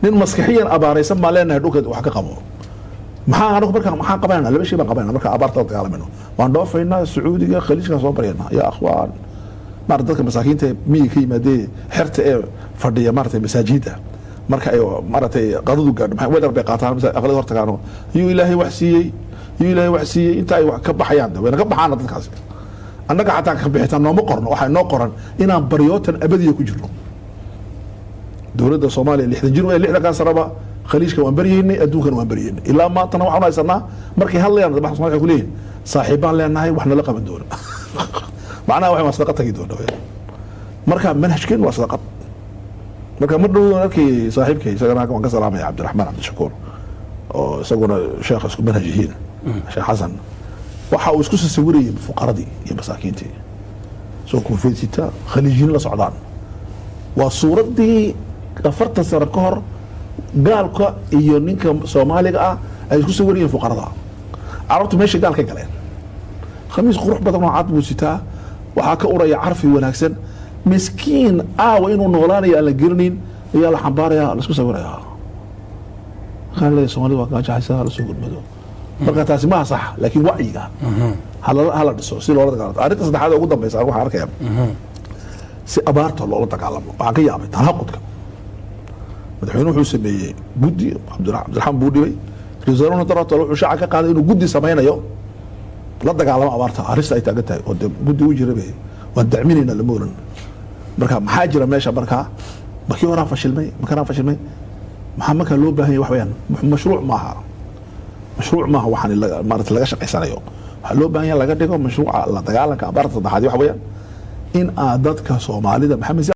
nin maskaxiyan abaaraysan baan leenahay dhulka wax ka qabo maxaa anagu markaa maxaa qabanayna laba shay baan qabanayna marka abaarta dagaalamino waan dhoofaynaa sacuudiga khaliijka soo barayna yaa akhwaan mar dadka masaakiinta miyi ka yimaadee xirta ee fadhiya maartay masaajida marka ay maartay qadadu gaadho maxay wadar bay qaataan aqalada hortagaano iyo ilaahay wax siiyay inta ay wax ka baxayaan wayna ka baxaan dadkaas annaga xataa ka bixitaan nooma qorno waxa noo qoran inaan baryootan abadiya ku jirno dowladda Soomaaliya 60 jir way 60 ka saraba khaliijka waan baryeynay adduunkan waan baryeynay ilaa maantana waxaan haysanaa markay hadlayaan dad Soomaaliya ku leeyahay saaxiibaan leenahay waxna la qaban doona macnaha waxay wasaqad tagi doona marka manhajkeen waa sadaqad marka madhow arkay saaxiibkay isagana waan ka salaamay Cabdiraxmaan Cabdishakuur oo isaguna sheekh isku manhajihiin Sheekh Xasan waxa uu isku sawirayay fuqaradii iyo masaakiintii soo koofeysita khaliijiin la socdaan waa suuradii 40 sano ka hor gaalka iyo ninka Soomaaliga ah ay isku sawirayeen fuqarada carabtu meesha gaalka galeen khamiis qurux badan oo cad buu sitaa waxa ka uraya carfi wanaagsan miskiin inuu noolaanayo aan la gelinin ayaa la xambaaraya la isku sawiraya kale Soomaaliga waa gaajaysa la soo gudmado marka taasi ma sax laakiin wacyiga hala dhiso si loola dagaalamo arrinta saddexaad ugu dambaysa waxa arkaya si abaarta loola dagaalamo waxa ka yaabay tanaqudka madaxweynuhu wuxuu sameeyay guddi Cabdiraxmaan Buudhibay risaarona daraato wuxuu shaaca ka qaaday inuu guddi sameeyo la dagaalamo abaarta arrinta ay taagan tahay oo guddi u jiray waan dacminayna la moolan marka maxaa jira meesha marka markii hore fashilmay maxaa loo baahan yahay wax weeyaan mashruuc maaha waxaan maarta laga shaqeysanayo waxa loo baahan yahay laga dhigo mashruuca la dagaalanka abaarta saddexaad wax weeyaan in dadka Soomaalida maxamed